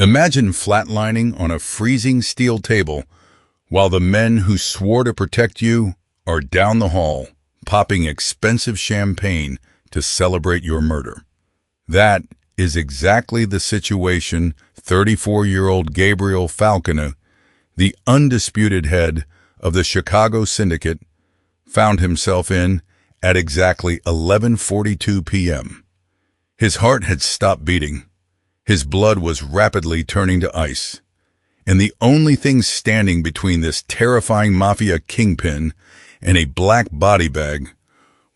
Imagine flatlining on a freezing steel table while the men who swore to protect you are down the hall, popping expensive champagne to celebrate your murder. That is exactly the situation 34-year-old Gabriel Falconer, the undisputed head of the Chicago syndicate, found himself in at exactly 11:42 p.m. His heart had stopped beating. His blood was rapidly turning to ice. And the only thing standing between this terrifying Mafia kingpin and a black body bag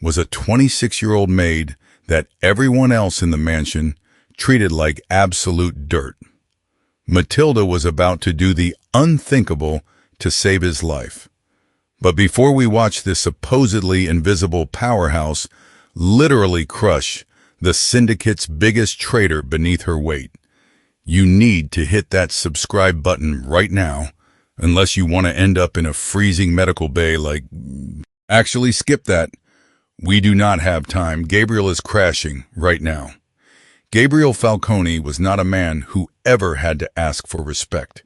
was a 26-year-old maid that everyone else in the mansion treated like absolute dirt. Matilda was about to do the unthinkable to save his life. But before we watch this supposedly invisible powerhouse literally crush the syndicate's biggest traitor beneath her weight, you need to hit that subscribe button right now, unless you want to end up in a freezing medical bay like... Actually, skip that. We do not have time. Gabriel is crashing right now. Gabriel Falcone was not a man who ever had to ask for respect.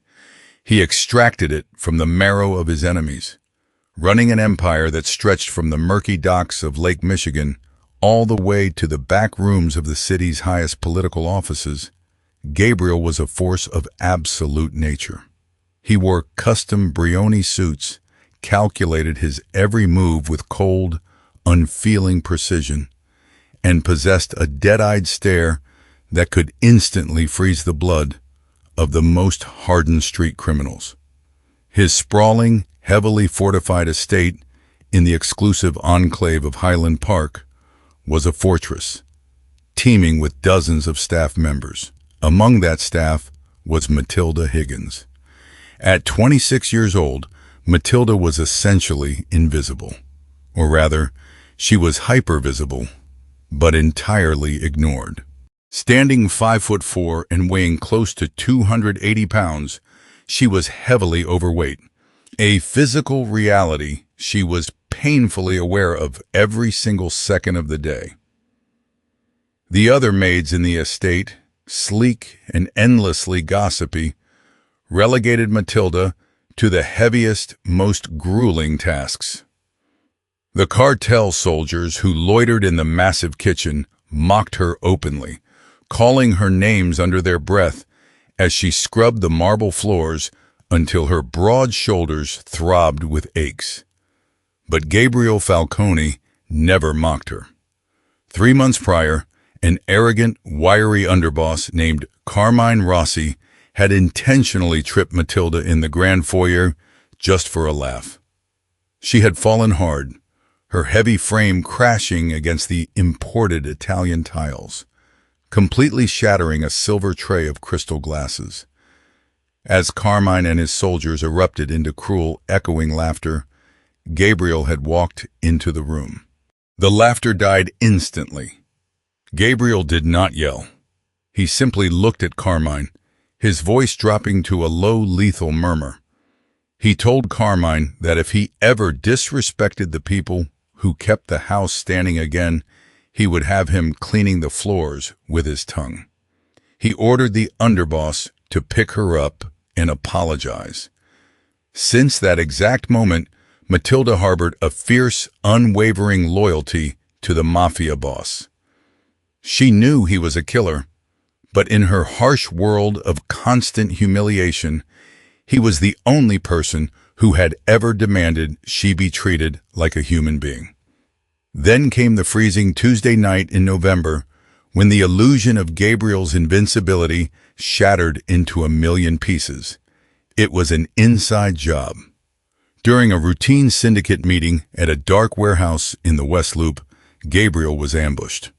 He extracted it from the marrow of his enemies. Running an empire that stretched from the murky docks of Lake Michigan all the way to the back rooms of the city's highest political offices, Gabriel was a force of absolute nature. He wore custom Brioni suits, calculated his every move with cold, unfeeling precision, and possessed a dead-eyed stare that could instantly freeze the blood of the most hardened street criminals. His sprawling, heavily fortified estate in the exclusive enclave of Highland Park was a fortress, teeming with dozens of staff members. Among that staff was Matilda Higgins. At 26 years old, Matilda was essentially invisible. Or rather, she was hypervisible, but entirely ignored. Standing 5'4" and weighing close to 280 pounds, she was heavily overweight. A physical reality she was painfully aware of every single second of the day. The other maids in the estate, sleek and endlessly gossipy, relegated Matilda to the heaviest, most grueling tasks. The cartel soldiers who loitered in the massive kitchen mocked her openly, calling her names under their breath as she scrubbed the marble floors until her broad shoulders throbbed with aches. But Gabriel Falcone never mocked her. 3 months prior, an arrogant, wiry underboss named Carmine Rossi had intentionally tripped Matilda in the grand foyer just for a laugh. She had fallen hard, her heavy frame crashing against the imported Italian tiles, completely shattering a silver tray of crystal glasses. As Carmine and his soldiers erupted into cruel, echoing laughter, Gabriel had walked into the room. The laughter died instantly. Gabriel did not yell. He simply looked at Carmine, his voice dropping to a low, lethal murmur. He told Carmine that if he ever disrespected the people who kept the house standing again, he would have him cleaning the floors with his tongue. He ordered the underboss to pick her up and apologize. Since that exact moment, Matilda harbored a fierce, unwavering loyalty to the Mafia boss. She knew he was a killer, but in her harsh world of constant humiliation, he was the only person who had ever demanded she be treated like a human being. Then came the freezing Tuesday night in November, when the illusion of Gabriel's invincibility shattered into a million pieces. It was an inside job. During a routine syndicate meeting at a dark warehouse in the West Loop, Gabriel was ambushed.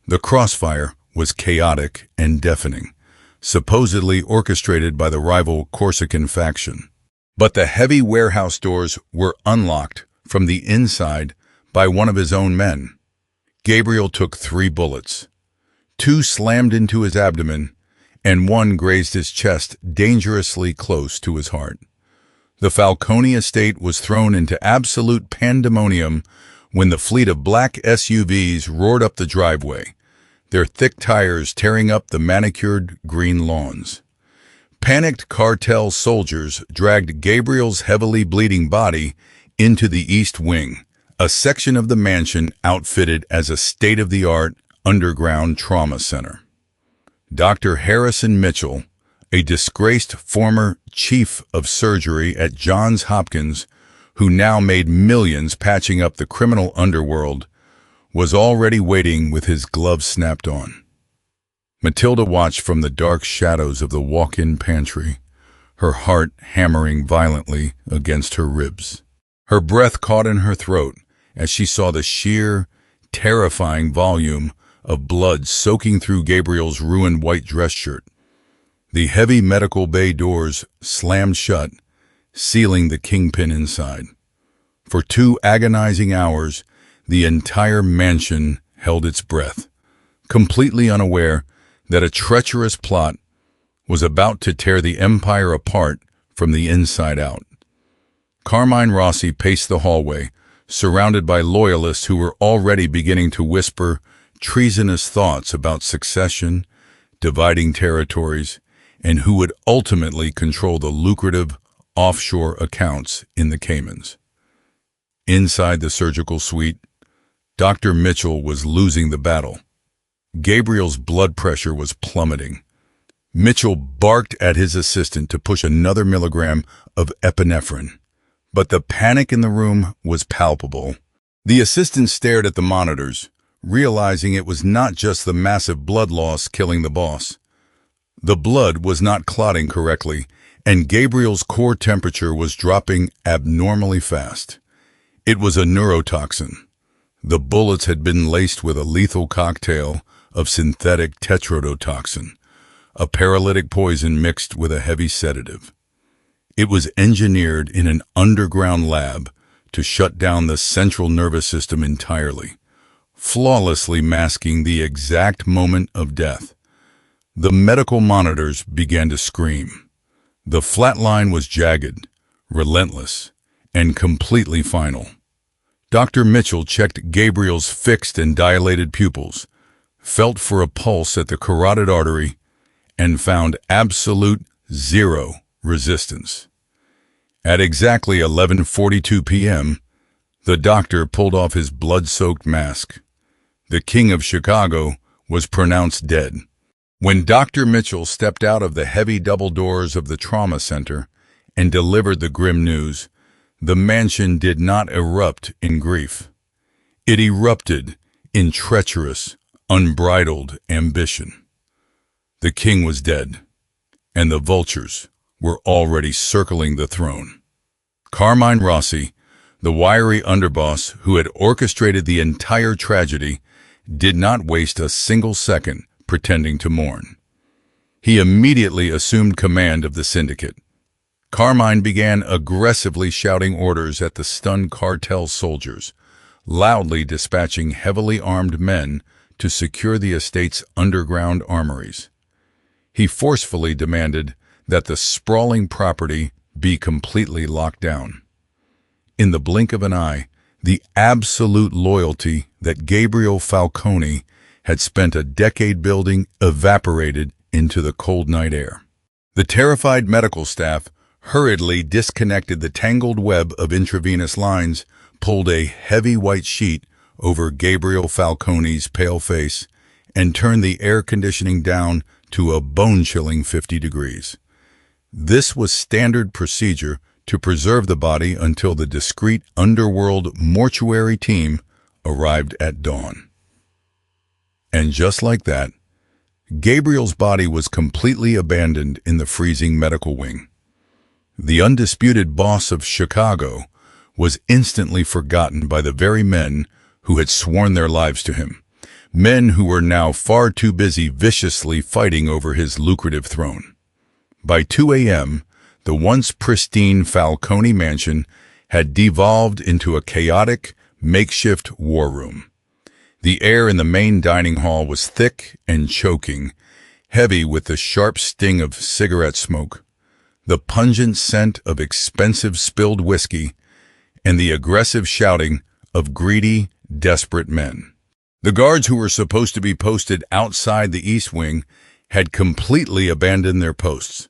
The crossfire was chaotic and deafening, supposedly orchestrated by the rival Corsican faction. But the heavy warehouse doors were unlocked from the inside by one of his own men. Gabriel took 3 bullets. 2 slammed into his abdomen, and 1 grazed his chest dangerously close to his heart. The Falcone estate was thrown into absolute pandemonium when the fleet of black SUVs roared up the driveway, their thick tires tearing up the manicured green lawns. Panicked cartel soldiers dragged Gabriel's heavily bleeding body into the East Wing, a section of the mansion outfitted as a state-of-the-art underground trauma center. Dr. Harrison Mitchell, a disgraced former chief of surgery at Johns Hopkins, who now made millions patching up the criminal underworld, was already waiting with his gloves snapped on. Matilda watched from the dark shadows of the walk-in pantry, her heart hammering violently against her ribs. Her breath caught in her throat as she saw the sheer, terrifying volume of blood soaking through Gabriel's ruined white dress shirt. The heavy medical bay doors slammed shut, sealing the kingpin inside. For 2 agonizing hours, the entire mansion held its breath, completely unaware that a treacherous plot was about to tear the empire apart from the inside out. Carmine Rossi paced the hallway, surrounded by loyalists who were already beginning to whisper treasonous thoughts about succession, dividing territories, and who would ultimately control the lucrative offshore accounts in the Caymans. Inside the surgical suite, Dr. Mitchell was losing the battle. Gabriel's blood pressure was plummeting. Mitchell barked at his assistant to push another milligram of epinephrine, but the panic in the room was palpable. The assistant stared at the monitors, realizing it was not just the massive blood loss killing the boss. The blood was not clotting correctly, and Gabriel's core temperature was dropping abnormally fast. It was a neurotoxin. The bullets had been laced with a lethal cocktail of synthetic tetrodotoxin, a paralytic poison mixed with a heavy sedative. It was engineered in an underground lab to shut down the central nervous system entirely, flawlessly masking the exact moment of death. The medical monitors began to scream. The flat line was jagged, relentless, and completely final. Dr. Mitchell checked Gabriel's fixed and dilated pupils, felt for a pulse at the carotid artery, and found absolute zero resistance. At exactly 11:42 p.m., the doctor pulled off his blood-soaked mask. The King of Chicago was pronounced dead. When Dr. Mitchell stepped out of the heavy double doors of the trauma center and delivered the grim news, the mansion did not erupt in grief. It erupted in treacherous, unbridled ambition. The king was dead, and the vultures were already circling the throne. Carmine Rossi, the wiry underboss who had orchestrated the entire tragedy, did not waste a single second pretending to mourn. He immediately assumed command of the syndicate. Carmine began aggressively shouting orders at the stunned cartel soldiers, loudly dispatching heavily armed men to secure the estate's underground armories. He forcefully demanded that the sprawling property be completely locked down. In the blink of an eye, the absolute loyalty that Gabriel Falcone had spent a decade building evaporated into the cold night air. The terrified medical staff hurriedly disconnected the tangled web of intravenous lines, pulled a heavy white sheet over Gabriel Falcone's pale face, and turned the air conditioning down to a bone-chilling 50 degrees. This was standard procedure to preserve the body until the discreet underworld mortuary team arrived at dawn. And just like that, Gabriel's body was completely abandoned in the freezing medical wing. The undisputed boss of Chicago was instantly forgotten by the very men who had sworn their lives to him, men who were now far too busy viciously fighting over his lucrative throne. By 2 a.m., the once pristine Falcone mansion had devolved into a chaotic, makeshift war room. The air in the main dining hall was thick and choking, heavy with the sharp sting of cigarette smoke, the pungent scent of expensive spilled whiskey, and the aggressive shouting of greedy, desperate men. The guards who were supposed to be posted outside the East Wing had completely abandoned their posts.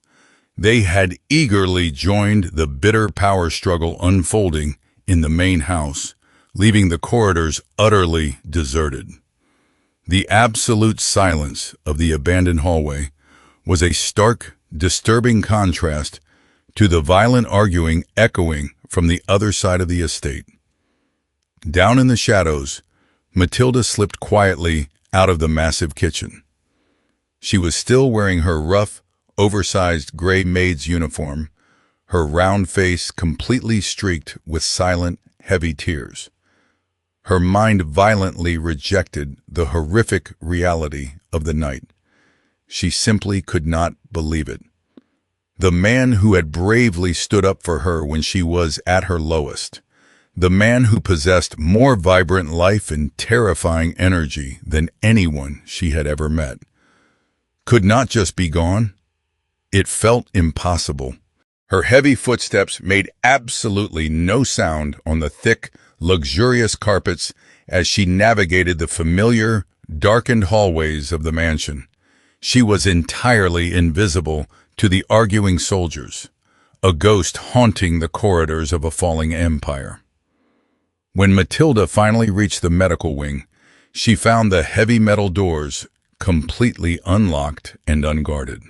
They had eagerly joined the bitter power struggle unfolding in the main house, leaving the corridors utterly deserted. The absolute silence of the abandoned hallway was a stark, disturbing contrast to the violent arguing echoing from the other side of the estate. Down in the shadows, Matilda slipped quietly out of the massive kitchen. She was still wearing her rough, oversized gray maid's uniform, her round face completely streaked with silent, heavy tears. Her mind violently rejected the horrific reality of the night. She simply could not believe it. The man who had bravely stood up for her when she was at her lowest, the man who possessed more vibrant life and terrifying energy than anyone she had ever met, could not just be gone. It felt impossible. Her heavy footsteps made absolutely no sound on the thick, luxurious carpets as she navigated the familiar, darkened hallways of the mansion. She was entirely invisible to the arguing soldiers, a ghost haunting the corridors of a falling empire. When Matilda finally reached the medical wing, she found the heavy metal doors completely unlocked and unguarded.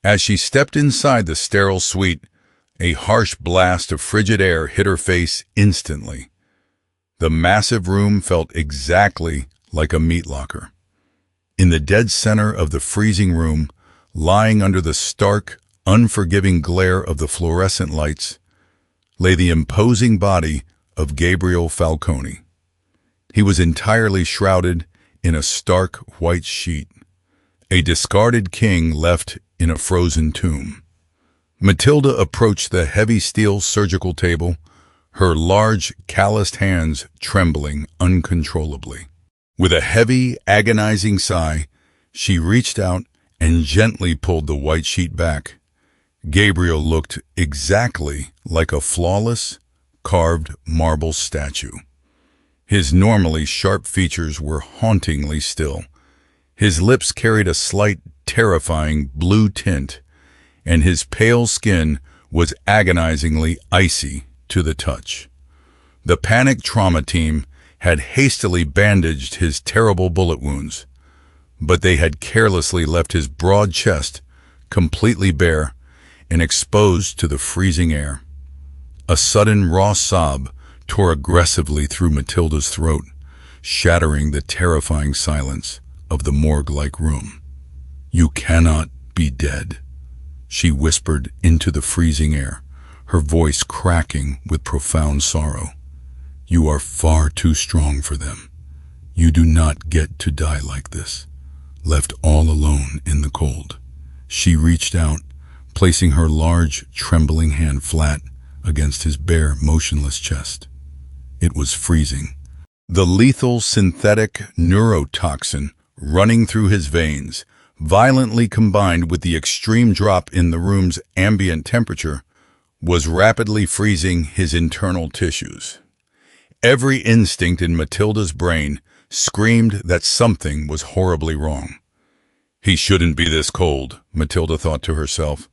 As she stepped inside the sterile suite, a harsh blast of frigid air hit her face instantly. The massive room felt exactly like a meat locker. In the dead center of the freezing room, lying under the stark, unforgiving glare of the fluorescent lights, lay the imposing body of Gabriel Falcone. He was entirely shrouded in a stark white sheet, a discarded king left in a frozen tomb. Matilda approached the heavy steel surgical table, her large, calloused hands trembling uncontrollably. With a heavy, agonizing sigh, she reached out and gently pulled the white sheet back. Gabriel looked exactly like a flawless, carved marble statue. His normally sharp features were hauntingly still. His lips carried a slight, terrifying blue tint, and his pale skin was agonizingly icy to the touch. The panic trauma team had hastily bandaged his terrible bullet wounds, but they had carelessly left his broad chest completely bare and exposed to the freezing air. A sudden raw sob tore aggressively through Matilda's throat, shattering the terrifying silence of the morgue-like room. "You cannot be dead," she whispered into the freezing air, her voice cracking with profound sorrow. "You are far too strong for them. You do not get to die like this, left all alone in the cold." She reached out, placing her large, trembling hand flat against his bare, motionless chest. It was freezing. The lethal synthetic neurotoxin running through his veins, violently combined with the extreme drop in the room's ambient temperature, was rapidly freezing his internal tissues. Every instinct in Matilda's brain screamed that something was horribly wrong. "He shouldn't be this cold," Matilda thought to herself,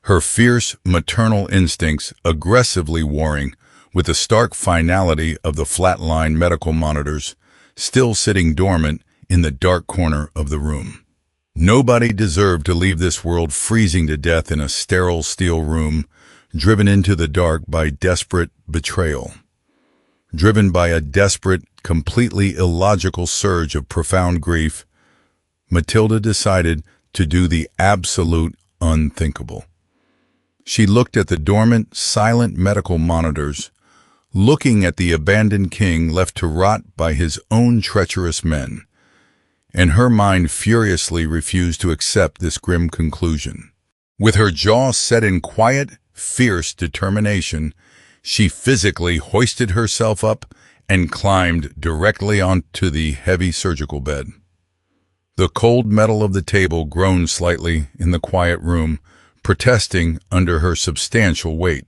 her fierce maternal instincts aggressively warring with the stark finality of the flatline medical monitors still sitting dormant in the dark corner of the room. Nobody deserved to leave this world freezing to death in a sterile steel room, driven into the dark by desperate betrayal. Driven by a desperate, completely illogical surge of profound grief, Matilda decided to do the absolute unthinkable. She looked at the dormant, silent medical monitors, looking at the abandoned king left to rot by his own treacherous men, and her mind furiously refused to accept this grim conclusion. With her jaw set in quiet, fierce determination, she physically hoisted herself up and climbed directly onto the heavy surgical bed. The cold metal of the table groaned slightly in the quiet room, protesting under her substantial weight.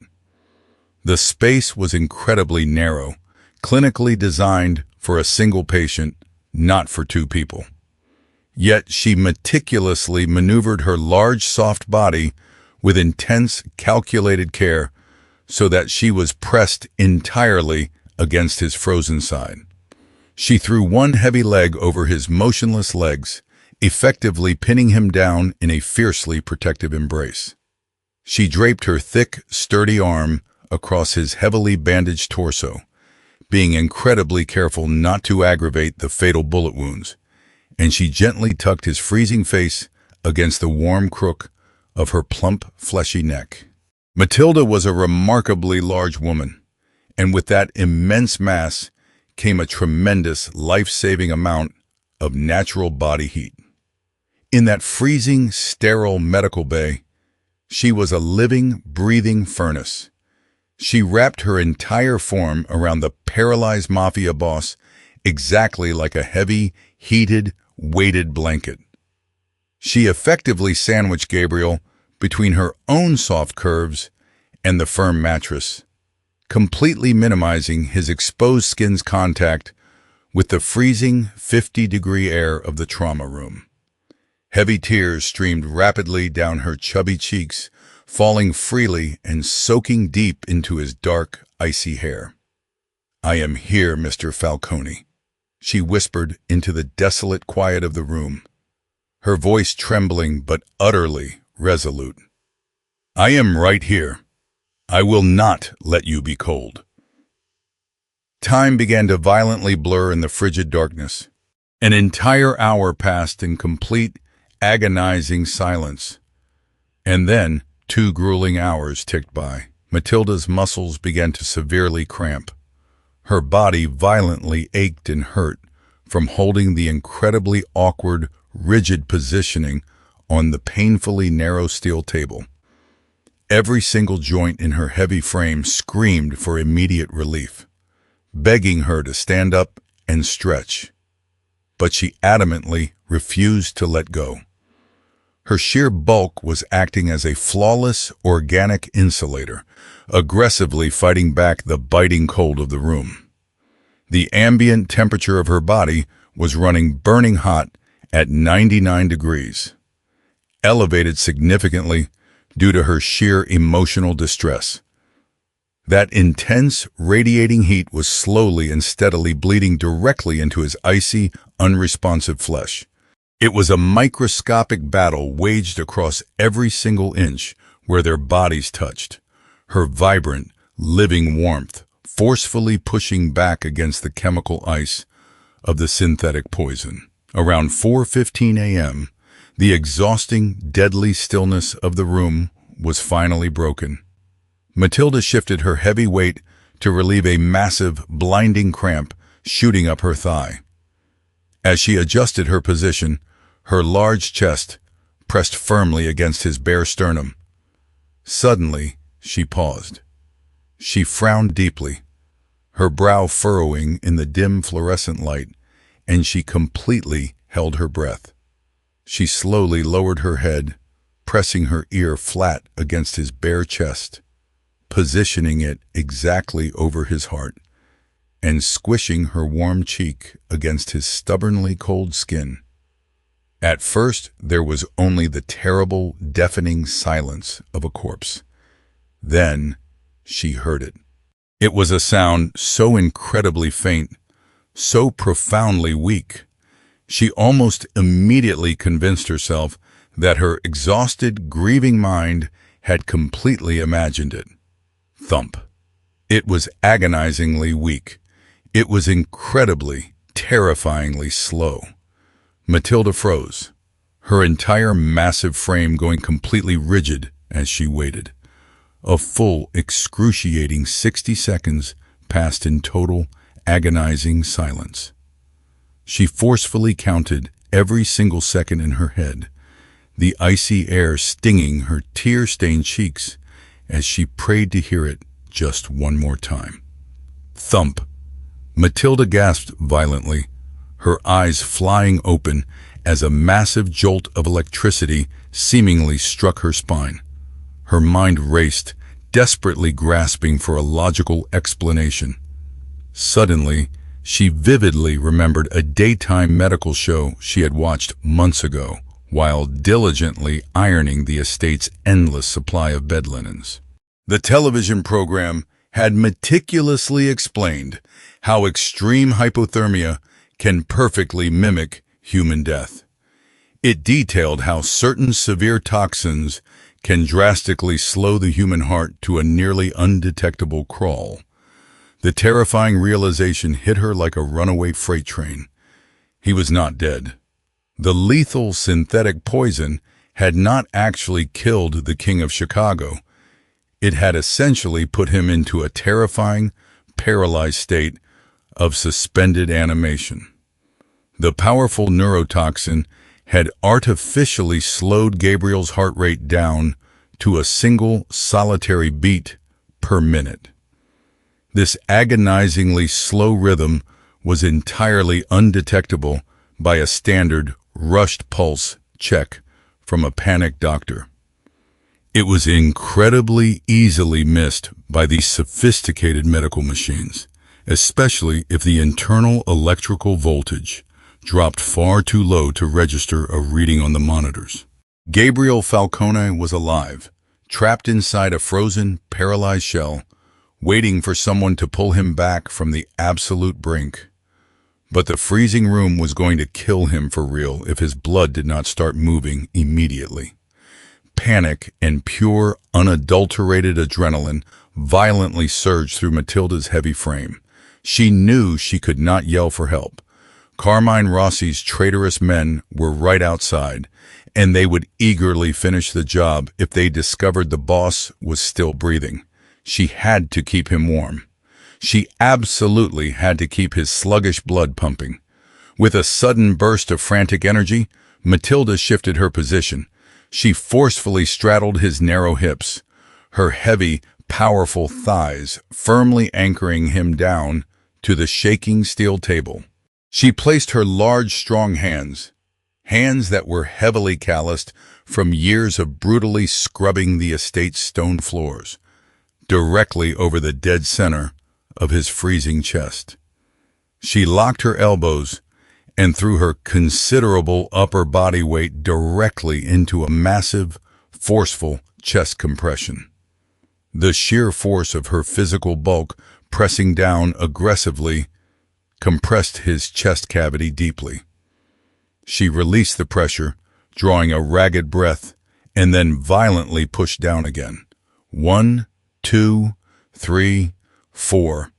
The space was incredibly narrow, clinically designed for a single patient, not for two people. Yet she meticulously maneuvered her large, soft body with intense, calculated care so that she was pressed entirely against his frozen side. She threw one heavy leg over his motionless legs, effectively pinning him down in a fiercely protective embrace. She draped her thick, sturdy arm across his heavily bandaged torso, being incredibly careful not to aggravate the fatal bullet wounds, and she gently tucked his freezing face against the warm crook of her plump, fleshy neck. Matilda was a remarkably large woman, and with that immense mass came a tremendous, life-saving amount of natural body heat. In that freezing, sterile medical bay, she was a living, breathing furnace. She wrapped her entire form around the paralyzed Mafia boss exactly like a heavy, heated, weighted blanket. She effectively sandwiched Gabriel between her own soft curves and the firm mattress, completely minimizing his exposed skin's contact with the freezing 50-degree air of the trauma room. Heavy tears streamed rapidly down her chubby cheeks, falling freely and soaking deep into his dark, icy hair. "I am here, Mr. Falcone," she whispered into the desolate quiet of the room, her voice trembling but utterly resolute. "I am right here. I will not let you be cold." Time began to violently blur in the frigid darkness. An entire hour passed in complete, agonizing silence. And then 2 grueling hours ticked by. Matilda's muscles began to severely cramp. Her body violently ached and hurt from holding the incredibly awkward, rigid positioning on the painfully narrow steel table. Every single joint in her heavy frame screamed for immediate relief, begging her to stand up and stretch. But she adamantly refused to let go. Her sheer bulk was acting as a flawless, organic insulator, aggressively fighting back the biting cold of the room. The ambient temperature of her body was running burning hot at 99 degrees, elevated significantly due to her sheer emotional distress. That intense, radiating heat was slowly and steadily bleeding directly into his icy, unresponsive flesh. It was a microscopic battle waged across every single inch where their bodies touched, her vibrant, living warmth forcefully pushing back against the chemical ice of the synthetic poison. Around 4:15 a.m., the exhausting, deadly stillness of the room was finally broken. Matilda shifted her heavy weight to relieve a massive, blinding cramp shooting up her thigh. As she adjusted her position, her large chest pressed firmly against his bare sternum. Suddenly, she paused. She frowned deeply, her brow furrowing in the dim fluorescent light, and she completely held her breath. She slowly lowered her head, pressing her ear flat against his bare chest, positioning it exactly over his heart, and squishing her warm cheek against his stubbornly cold skin. At first, there was only the terrible, deafening silence of a corpse. Then, she heard it. It was a sound so incredibly faint, so profoundly weak. She almost immediately convinced herself that her exhausted, grieving mind had completely imagined it. Thump. It was agonizingly weak. It was incredibly, terrifyingly slow. Matilda froze, her entire massive frame going completely rigid as she waited. A full, excruciating 60 seconds passed in total, agonizing silence. She forcefully counted every single second in her head, the icy air stinging her tear-stained cheeks as she prayed to hear it just one more time. Thump. Matilda gasped violently, her eyes flying open as a massive jolt of electricity seemingly struck her spine. Her mind raced, desperately grasping for a logical explanation. Suddenly, she vividly remembered a daytime medical show she had watched months ago, while diligently ironing the estate's endless supply of bed linens. The television program had meticulously explained how extreme hypothermia can perfectly mimic human death. It detailed how certain severe toxins can drastically slow the human heart to a nearly undetectable crawl. The terrifying realization hit her like a runaway freight train. He was not dead. The lethal synthetic poison had not actually killed the King of Chicago. It had essentially put him into a terrifying, paralyzed state of suspended animation. The powerful neurotoxin had artificially slowed Gabriel's heart rate down to a single solitary beat per minute. This agonizingly slow rhythm was entirely undetectable by a standard rushed pulse check from a panicked doctor. It was incredibly easily missed by these sophisticated medical machines, especially if the internal electrical voltage dropped far too low to register a reading on the monitors. Gabriel Falcone was alive, trapped inside a frozen, paralyzed shell, waiting for someone to pull him back from the absolute brink. But the freezing room was going to kill him for real if his blood did not start moving immediately. Panic and pure, unadulterated adrenaline violently surged through Matilda's heavy frame. She knew she could not yell for help. Carmine Rossi's traitorous men were right outside, and they would eagerly finish the job if they discovered the boss was still breathing. She had to keep him warm. She absolutely had to keep his sluggish blood pumping. With a sudden burst of frantic energy, Matilda shifted her position. She forcefully straddled his narrow hips, her heavy, powerful thighs firmly anchoring him down to the shaking steel table. She placed her large, strong hands that were heavily calloused from years of brutally scrubbing the estate's stone floors, directly over the dead center of his freezing chest. She locked her elbows and threw her considerable upper body weight directly into a massive, forceful chest compression. The sheer force of her physical bulk pressing down aggressively compressed his chest cavity deeply. She released the pressure, drawing a ragged breath, and then violently pushed down again. 1, 2, 3, 4.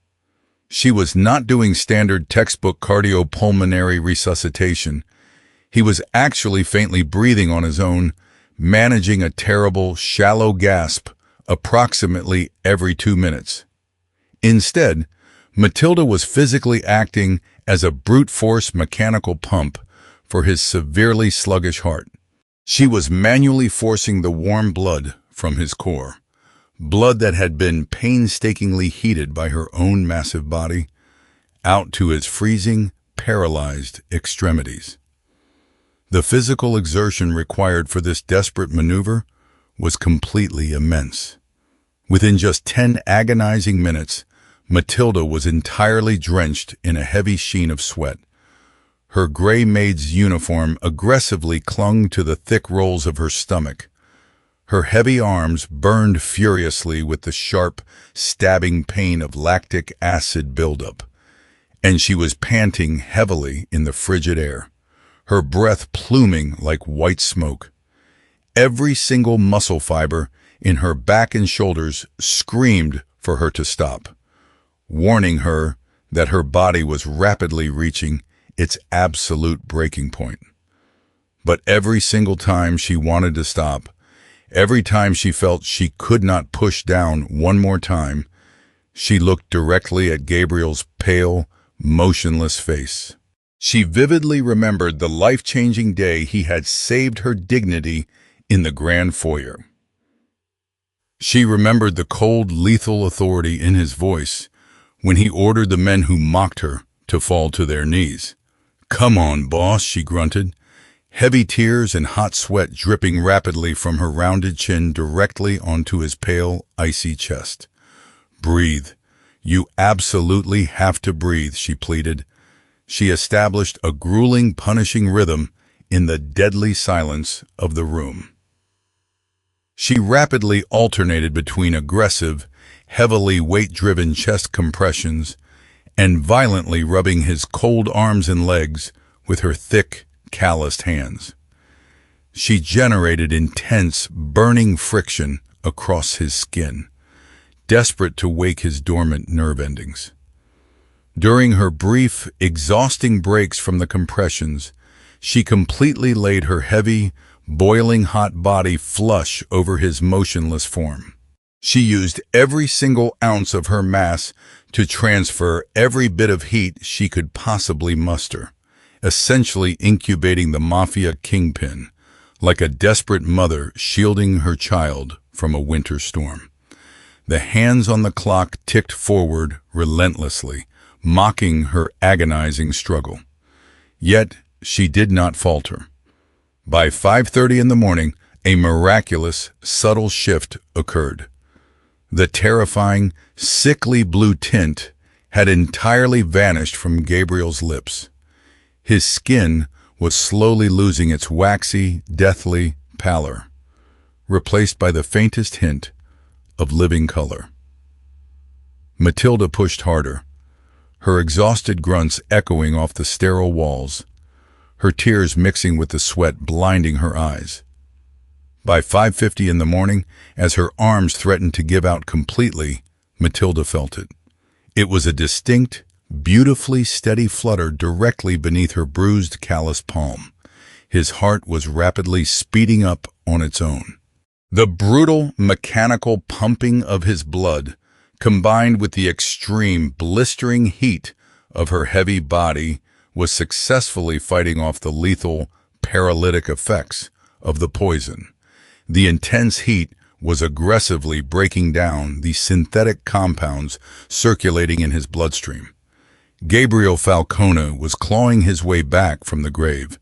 She was not doing standard textbook cardiopulmonary resuscitation. He was actually faintly breathing on his own, managing a terrible, shallow gasp approximately every 2 minutes. Instead, Matilda was physically acting as a brute force mechanical pump for his severely sluggish heart. She was manually forcing the warm blood from his core, blood that had been painstakingly heated by her own massive body, out to his freezing, paralyzed extremities. The physical exertion required for this desperate maneuver was completely immense. Within just 10 agonizing minutes, Matilda was entirely drenched in a heavy sheen of sweat. Her gray maid's uniform aggressively clung to the thick rolls of her stomach. Her heavy arms burned furiously with the sharp, stabbing pain of lactic acid buildup, and she was panting heavily in the frigid air, her breath pluming like white smoke. Every single muscle fiber in her back and shoulders screamed for her to stop, warning her that her body was rapidly reaching its absolute breaking point. But every single time she wanted to stop, every time she felt she could not push down one more time, she looked directly at Gabriel's pale, motionless face. She vividly remembered the life-changing day he had saved her dignity in the grand foyer. She remembered the cold, lethal authority in his voice when he ordered the men who mocked her to fall to their knees. "Come on, boss," she grunted, heavy tears and hot sweat dripping rapidly from her rounded chin directly onto his pale, icy chest. "Breathe. You absolutely have to breathe," she pleaded. She established a grueling, punishing rhythm in the deadly silence of the room. She rapidly alternated between aggressive, heavily weight-driven chest compressions and violently rubbing his cold arms and legs with her thick, calloused hands. She generated intense, burning friction across his skin, desperate to wake his dormant nerve endings. During her brief, exhausting breaks from the compressions, she completely laid her heavy, boiling hot body flush over his motionless form. She used every single ounce of her mass to transfer every bit of heat she could possibly muster, essentially incubating the Mafia kingpin, like a desperate mother shielding her child from a winter storm. The hands on the clock ticked forward relentlessly, mocking her agonizing struggle. Yet she did not falter. By 5:30 in the morning, a miraculous, subtle shift occurred. The terrifying, sickly blue tint had entirely vanished from Gabriel's lips. His skin was slowly losing its waxy, deathly pallor, replaced by the faintest hint of living color. Matilda pushed harder, her exhausted grunts echoing off the sterile walls, her tears mixing with the sweat blinding her eyes. By 5:50 in the morning, as her arms threatened to give out completely, Matilda felt it. It was a distinct, beautifully steady flutter directly beneath her bruised, calloused palm. His heart was rapidly speeding up on its own. The brutal, mechanical pumping of his blood, combined with the extreme, blistering heat of her heavy body, was successfully fighting off the lethal, paralytic effects of the poison. The intense heat was aggressively breaking down the synthetic compounds circulating in his bloodstream. Gabriel Falcone was clawing his way back from the grave,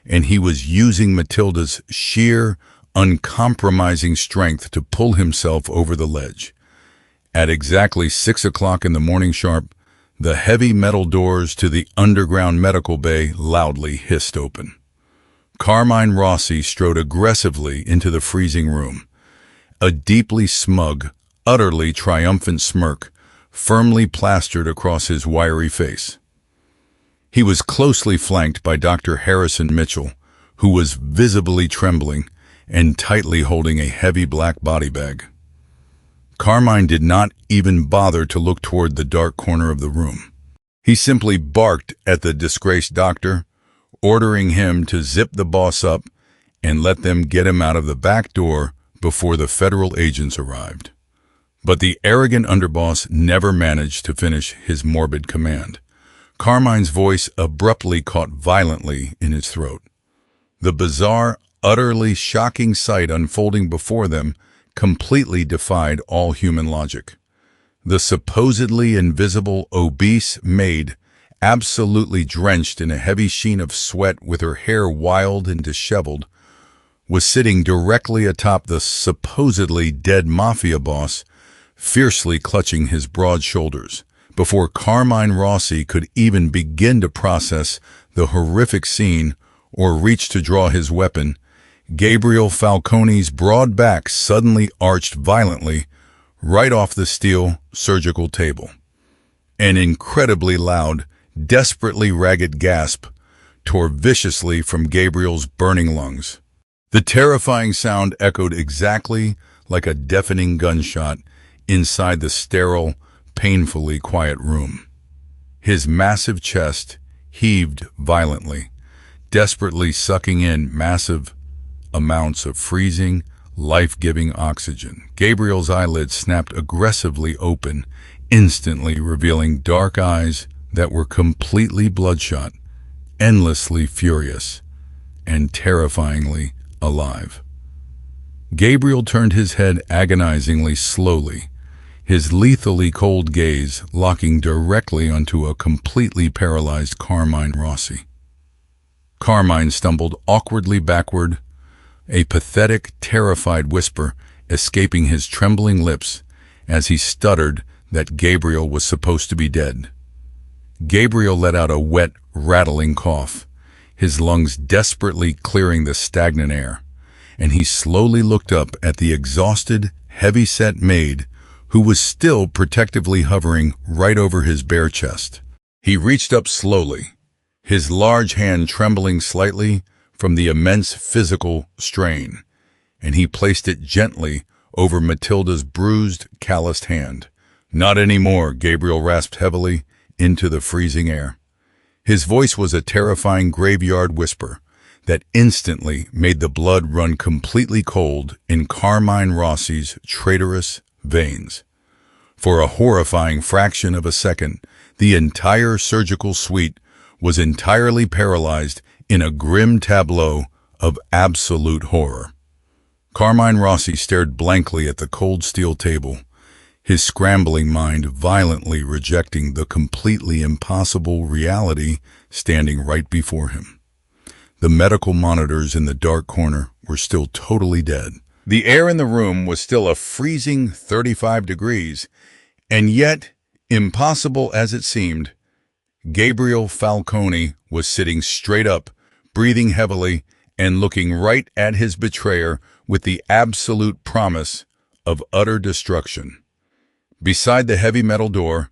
and he was using Matilda's sheer, uncompromising strength to pull himself over the ledge. At exactly 6 o'clock in the morning sharp, the heavy metal doors to the underground medical bay loudly hissed open. Carmine Rossi strode aggressively into the freezing room, a deeply smug, utterly triumphant smirk firmly plastered across his wiry face. He was closely flanked by Dr. Harrison Mitchell, who was visibly trembling and tightly holding a heavy black body bag. Carmine did not even bother to look toward the dark corner of the room. He simply barked at the disgraced doctor, ordering him to zip the boss up and let them get him out of the back door before the federal agents arrived. But the arrogant underboss never managed to finish his morbid command. Carmine's voice abruptly caught violently in his throat. The bizarre, utterly shocking sight unfolding before them completely defied all human logic. The supposedly invisible obese maid, absolutely drenched in a heavy sheen of sweat with her hair wild and disheveled, was sitting directly atop the supposedly dead Mafia boss, fiercely clutching his broad shoulders. Before Carmine Rossi could even begin to process the horrific scene or reach to draw his weapon, Gabriel Falcone's broad back suddenly arched violently right off the steel surgical table. An incredibly loud, desperately ragged gasp tore viciously from Gabriel's burning lungs. The terrifying sound echoed exactly like a deafening gunshot inside the sterile, painfully quiet room. His massive chest heaved violently, desperately sucking in massive amounts of freezing, life-giving oxygen. Gabriel's eyelids snapped aggressively open, instantly revealing dark eyes that were completely bloodshot, endlessly furious, and terrifyingly alive. Gabriel turned his head agonizingly slowly, his lethally cold gaze locking directly onto a completely paralyzed Carmine Rossi. Carmine stumbled awkwardly backward, a pathetic, terrified whisper escaping his trembling lips as he stuttered that Gabriel was supposed to be dead. Gabriel let out a wet, rattling cough, his lungs desperately clearing the stagnant air, and he slowly looked up at the exhausted, heavy-set maid who was still protectively hovering right over his bare chest. He reached up slowly, his large hand trembling slightly from the immense physical strain, and he placed it gently over Matilda's bruised, calloused hand. "Not anymore," Gabriel rasped heavily into the freezing air. His voice was a terrifying graveyard whisper that instantly made the blood run completely cold in Carmine Rossi's traitorous veins. For a horrifying fraction of a second, the entire surgical suite was entirely paralyzed in a grim tableau of absolute horror. Carmine Rossi stared blankly at the cold steel table, his scrambling mind violently rejecting the completely impossible reality standing right before him. The medical monitors in the dark corner were still totally dead. The air in the room was still a freezing 35 degrees, and yet, impossible as it seemed, Gabriel Falcone was sitting straight up, breathing heavily, and looking right at his betrayer with the absolute promise of utter destruction. Beside the heavy metal door,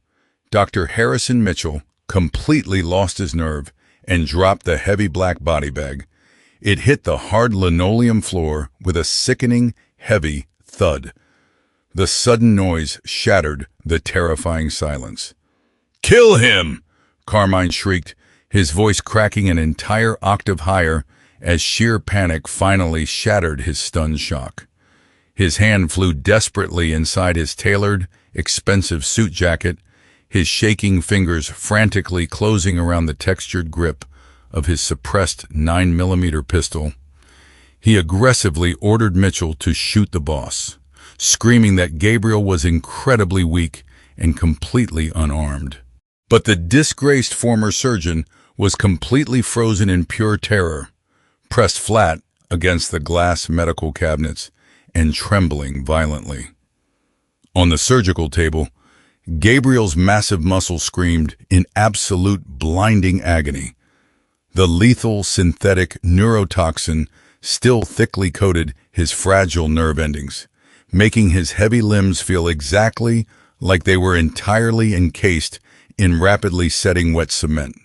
Dr. Harrison Mitchell completely lost his nerve and dropped the heavy black body bag. It hit the hard linoleum floor with a sickening, heavy thud. The sudden noise shattered the terrifying silence. "Kill him!" Carmine shrieked, his voice cracking an entire octave higher as sheer panic finally shattered his stunned shock. His hand flew desperately inside his tailored, expensive suit jacket, his shaking fingers frantically closing around the textured grip of his suppressed 9mm pistol. He aggressively ordered Mitchell to shoot the boss, screaming that Gabriel was incredibly weak and completely unarmed. But the disgraced former surgeon was completely frozen in pure terror, pressed flat against the glass medical cabinets and trembling violently. On the surgical table, Gabriel's massive muscles screamed in absolute blinding agony. The lethal synthetic neurotoxin still thickly coated his fragile nerve endings, making his heavy limbs feel exactly like they were entirely encased in rapidly setting wet cement.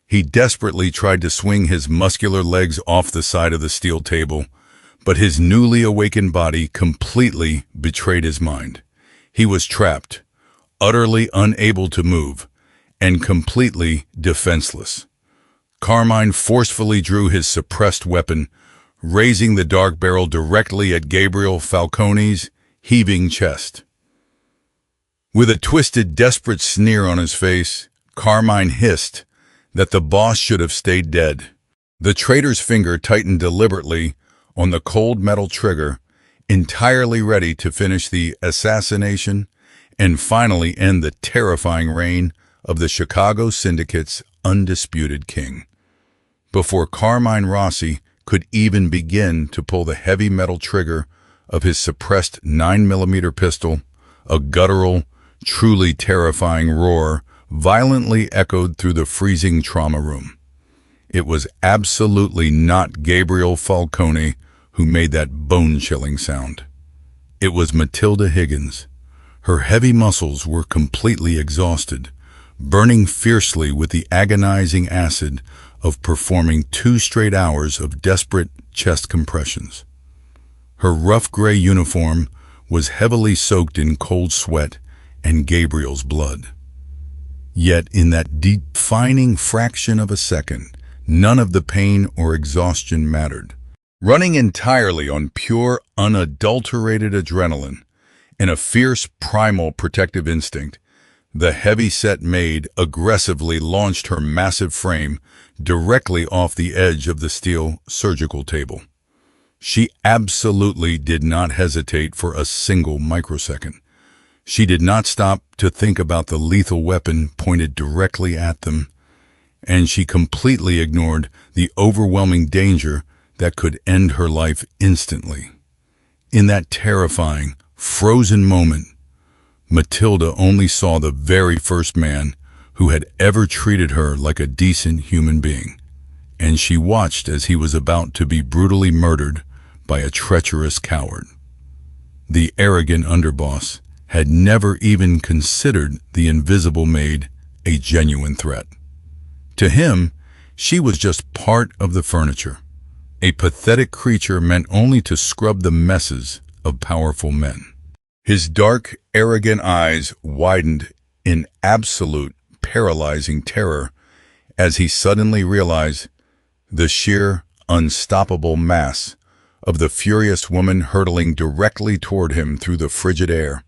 He desperately tried to swing his muscular legs off the side of the steel table, but his newly awakened body completely betrayed his mind. He was trapped, utterly unable to move, and completely defenseless. Carmine forcefully drew his suppressed weapon, raising the dark barrel directly at Gabriel Falcone's heaving chest. With a twisted, desperate sneer on his face, Carmine hissed that the boss should have stayed dead. The traitor's finger tightened deliberately on the cold metal trigger, entirely ready to finish the assassination and finally end the terrifying reign of the Chicago Syndicate's undisputed king. Before Carmine Rossi could even begin to pull the heavy metal trigger of his suppressed 9mm pistol, a guttural, truly terrifying roar violently echoed through the freezing trauma room. It was absolutely not Gabriel Falcone who made that bone-chilling sound. It was Matilda Higgins. Her heavy muscles were completely exhausted, burning fiercely with the agonizing acid of performing 2 straight hours of desperate chest compressions. Her rough gray uniform was heavily soaked in cold sweat and Gabriel's blood. Yet in that defining fraction of a second, none of the pain or exhaustion mattered. Running entirely on pure, unadulterated adrenaline and a fierce primal protective instinct, the heavy-set maid aggressively launched her massive frame directly off the edge of the steel surgical table. She absolutely did not hesitate for a single microsecond. She did not stop to think about the lethal weapon pointed directly at them, and she completely ignored the overwhelming danger that could end her life instantly. In that terrifying, frozen moment, Matilda only saw the very first man who had ever treated her like a decent human being, and she watched as he was about to be brutally murdered by a treacherous coward. The arrogant underboss had never even considered the invisible maid a genuine threat. To him, she was just part of the furniture, a pathetic creature meant only to scrub the messes of powerful men. His dark, arrogant eyes widened in absolute, paralyzing terror as he suddenly realized the sheer, unstoppable mass of the furious woman hurtling directly toward him through the frigid air.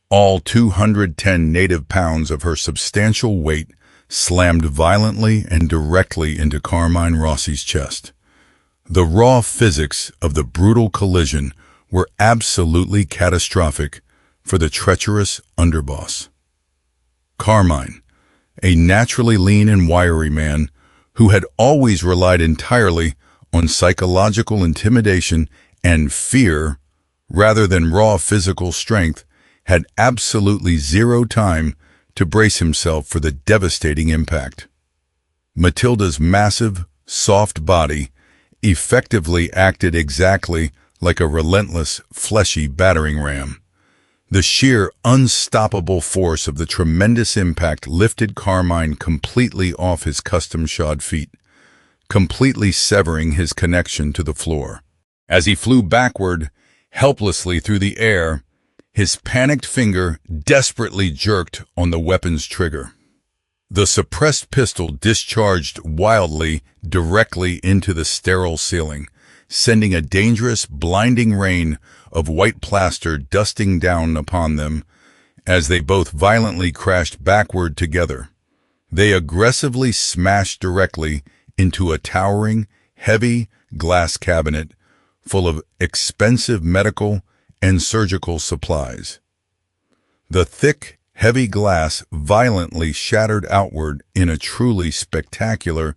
All 210 native pounds of her substantial weight slammed violently and directly into Carmine Rossi's chest. The raw physics of the brutal collision were absolutely catastrophic for the treacherous underboss. Carmine, a naturally lean and wiry man who had always relied entirely on psychological intimidation and fear rather than raw physical strength, had absolutely zero time to brace himself for the devastating impact. Matilda's massive, soft body effectively acted exactly like a relentless, fleshy battering ram. The sheer, unstoppable force of the tremendous impact lifted Carmine completely off his custom-shod feet, completely severing his connection to the floor. As he flew backward, helplessly through the air, his panicked finger desperately jerked on the weapon's trigger. The suppressed pistol discharged wildly directly into the sterile ceiling, sending a dangerous, blinding rain of white plaster dusting down upon them as they both violently crashed backward together. They aggressively smashed directly into a towering, heavy glass cabinet full of expensive medical and surgical supplies. The thick, heavy glass violently shattered outward in a truly spectacular,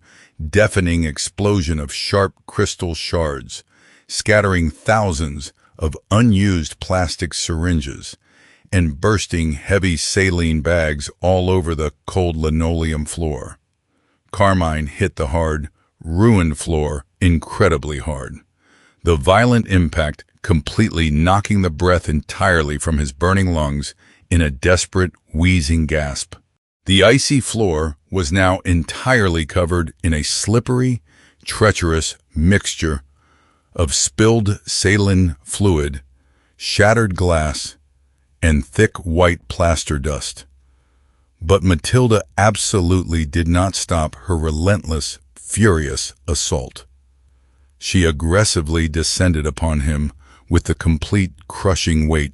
deafening explosion of sharp crystal shards, scattering thousands of unused plastic syringes and bursting heavy saline bags all over the cold linoleum floor. Carmine hit the hard, ruined floor incredibly hard. The violent impact completely knocking the breath entirely from his burning lungs in a desperate, wheezing gasp. The icy floor was now entirely covered in a slippery, treacherous mixture of spilled saline fluid, shattered glass, and thick white plaster dust. But Matilda absolutely did not stop her relentless, furious assault. She aggressively descended upon him with the complete crushing weight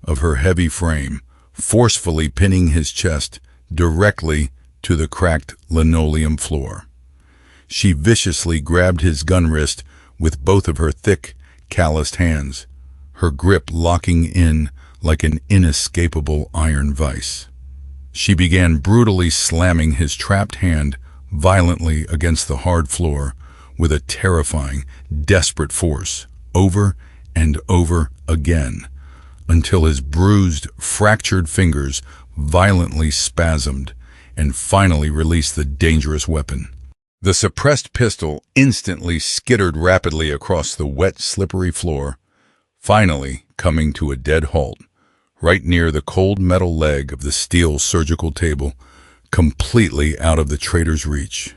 of her heavy frame, forcefully pinning his chest directly to the cracked linoleum floor. She viciously grabbed his gun wrist with both of her thick, calloused hands, her grip locking in like an inescapable iron vise. She began brutally slamming his trapped hand violently against the hard floor with a terrifying, desperate force, over and over again, until his bruised, fractured fingers violently spasmed and finally released the dangerous weapon. The suppressed pistol instantly skittered rapidly across the wet, slippery floor, finally coming to a dead halt, right near the cold metal leg of the steel surgical table, completely out of the traitor's reach.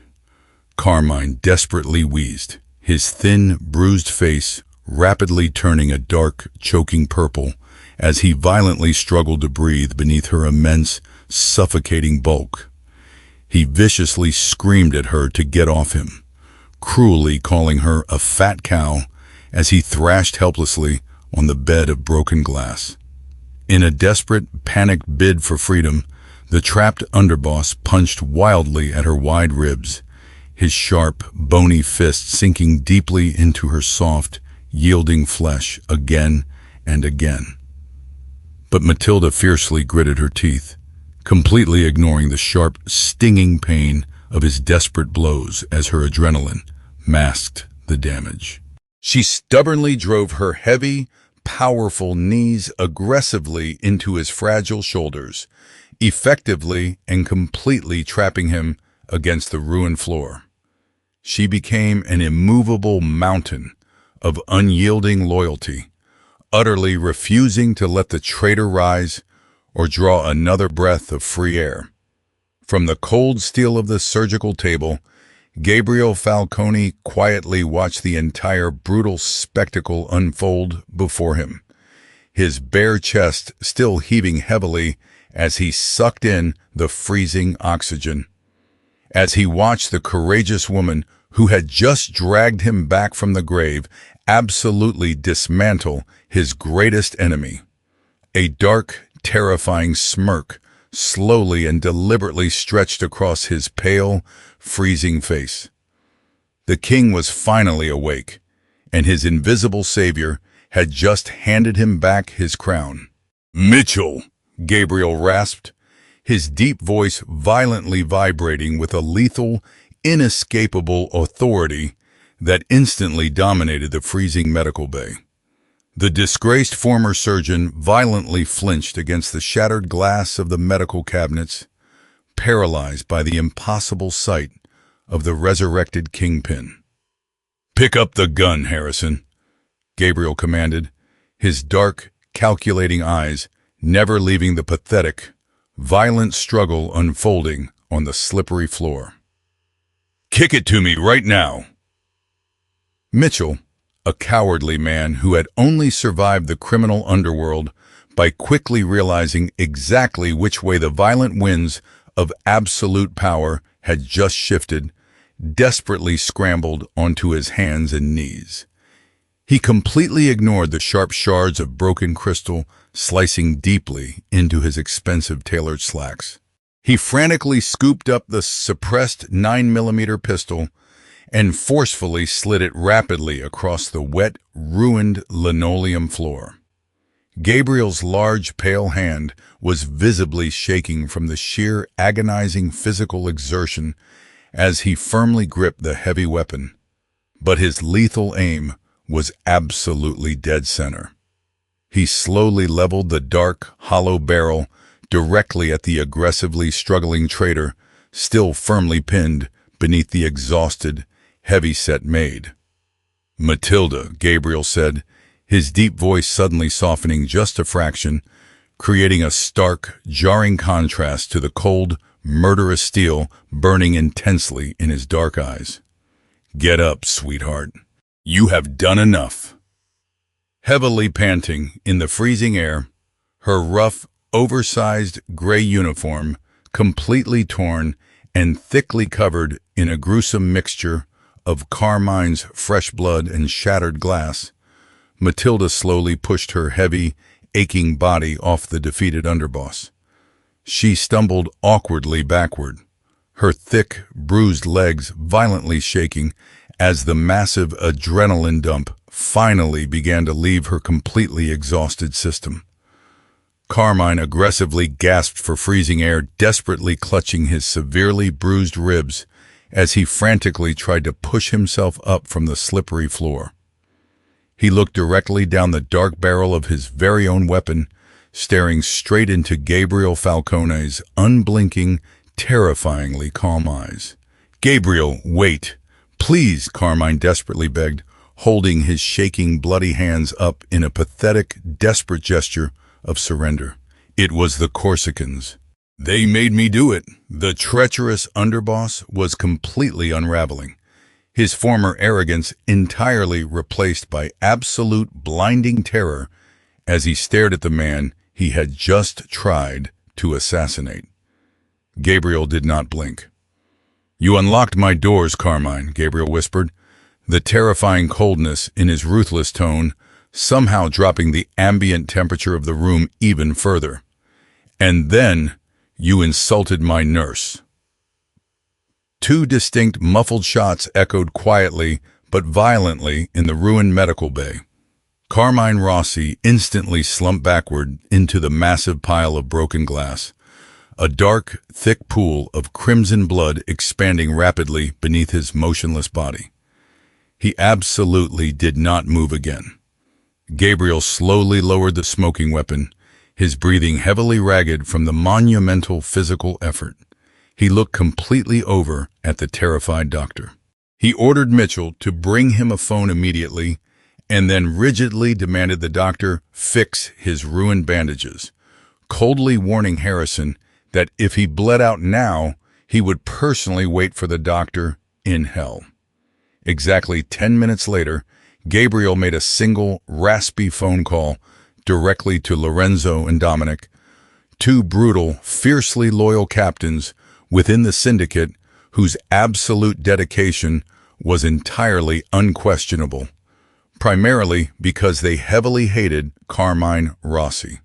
Carmine desperately wheezed, his thin, bruised face rapidly turning a dark, choking purple as he violently struggled to breathe beneath her immense, suffocating bulk. He viciously screamed at her to get off him, cruelly calling her a fat cow as he thrashed helplessly on the bed of broken glass. In a desperate, panicked bid for freedom, the trapped underboss punched wildly at her wide ribs, his sharp, bony fist sinking deeply into her soft, yielding flesh again and again. But Matilda fiercely gritted her teeth, completely ignoring the sharp, stinging pain of his desperate blows as her adrenaline masked the damage. She stubbornly drove her heavy, powerful knees aggressively into his fragile shoulders, effectively and completely trapping him against the ruined floor. She became an immovable mountain of unyielding loyalty, utterly refusing to let the traitor rise or draw another breath of free air. From the cold steel of the surgical table, Gabriel Falcone quietly watched the entire brutal spectacle unfold before him, his bare chest still heaving heavily as he sucked in the freezing oxygen. As he watched the courageous woman who had just dragged him back from the grave absolutely dismantle his greatest enemy, a dark, terrifying smirk slowly and deliberately stretched across his pale, freezing face. The king was finally awake, and his invisible savior had just handed him back his crown. "Mitchell," Gabriel rasped, his deep voice violently vibrating with a lethal, inescapable authority that instantly dominated the freezing medical bay. The disgraced former surgeon violently flinched against the shattered glass of the medical cabinets, paralyzed by the impossible sight of the resurrected kingpin. "Pick up the gun, Harrison," Gabriel commanded, his dark, calculating eyes never leaving the pathetic, violent struggle unfolding on the slippery floor. "Kick it to me right now." Mitchell, a cowardly man who had only survived the criminal underworld by quickly realizing exactly which way the violent winds of absolute power had just shifted, desperately scrambled onto his hands and knees. He completely ignored the sharp shards of broken crystal slicing deeply into his expensive tailored slacks. He frantically scooped up the suppressed 9mm pistol and forcefully slid it rapidly across the wet, ruined linoleum floor. Gabriel's large, pale hand was visibly shaking from the sheer, agonizing physical exertion as he firmly gripped the heavy weapon, but his lethal aim was absolutely dead center. He slowly leveled the dark, hollow barrel directly at the aggressively struggling traitor, still firmly pinned beneath the exhausted, heavy-set maid. "Matilda," Gabriel said, his deep voice suddenly softening just a fraction, creating a stark, jarring contrast to the cold, murderous steel burning intensely in his dark eyes. "Get up, sweetheart. You have done enough." Heavily panting in the freezing air, her rough, oversized gray uniform completely torn and thickly covered in a gruesome mixture of Carmine's fresh blood and shattered glass, Matilda slowly pushed her heavy, aching body off the defeated underboss. She stumbled awkwardly backward, her thick, bruised legs violently shaking as the massive adrenaline dump finally began to leave her completely exhausted system. Carmine aggressively gasped for freezing air, desperately clutching his severely bruised ribs as he frantically tried to push himself up from the slippery floor. He looked directly down the dark barrel of his very own weapon, staring straight into Gabriel Falcone's unblinking, terrifyingly calm eyes. "Gabriel, wait. Please," Carmine desperately begged, holding his shaking, bloody hands up in a pathetic, desperate gesture of surrender. "It was the Corsicans. They made me do it." The treacherous underboss was completely unraveling, his former arrogance entirely replaced by absolute blinding terror as he stared at the man he had just tried to assassinate. Gabriel did not blink. "You unlocked my doors, Carmine," Gabriel whispered, the terrifying coldness in his ruthless tone somehow dropping the ambient temperature of the room even further. "And then you insulted my nurse." Two distinct muffled shots echoed quietly but violently in the ruined medical bay. Carmine Rossi instantly slumped backward into the massive pile of broken glass, a dark, thick pool of crimson blood expanding rapidly beneath his motionless body. He absolutely did not move again. Gabriel slowly lowered the smoking weapon, his breathing heavily ragged from the monumental physical effort. He looked completely over at the terrified doctor. He ordered Mitchell to bring him a phone immediately and then rigidly demanded the doctor fix his ruined bandages, coldly warning Harrison that if he bled out now, he would personally wait for the doctor in hell. Exactly 10 minutes later, Gabriel made a single, raspy phone call directly to Lorenzo and Dominic, two brutal, fiercely loyal captains within the syndicate whose absolute dedication was entirely unquestionable, primarily because they heavily hated Carmine Rossi.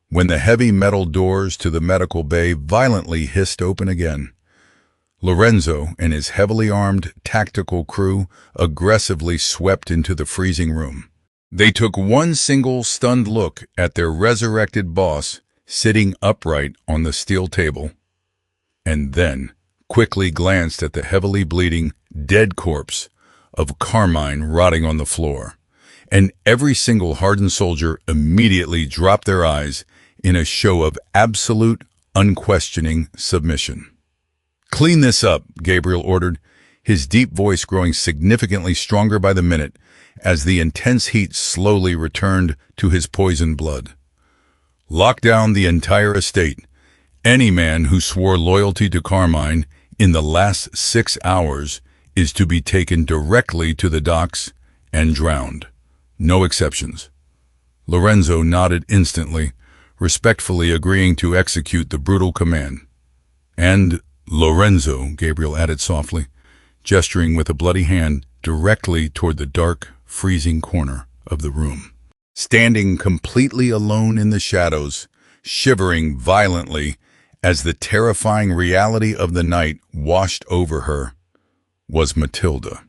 When the heavy metal doors to the medical bay violently hissed open again, Lorenzo and his heavily armed tactical crew aggressively swept into the freezing room. They took one single stunned look at their resurrected boss sitting upright on the steel table, and then quickly glanced at the heavily bleeding, dead corpse of Carmine rotting on the floor, and every single hardened soldier immediately dropped their eyes in a show of absolute, unquestioning submission. "Clean this up," Gabriel ordered, his deep voice growing significantly stronger by the minute as the intense heat slowly returned to his poisoned blood. "Lock down the entire estate. Any man who swore loyalty to Carmine in the last 6 hours is to be taken directly to the docks and drowned. No exceptions." Lorenzo nodded instantly, respectfully agreeing to execute the brutal command. "And Lorenzo," Gabriel added softly, gesturing with a bloody hand directly toward the dark, freezing corner of the room. Standing completely alone in the shadows, shivering violently as the terrifying reality of the night washed over her, was Matilda.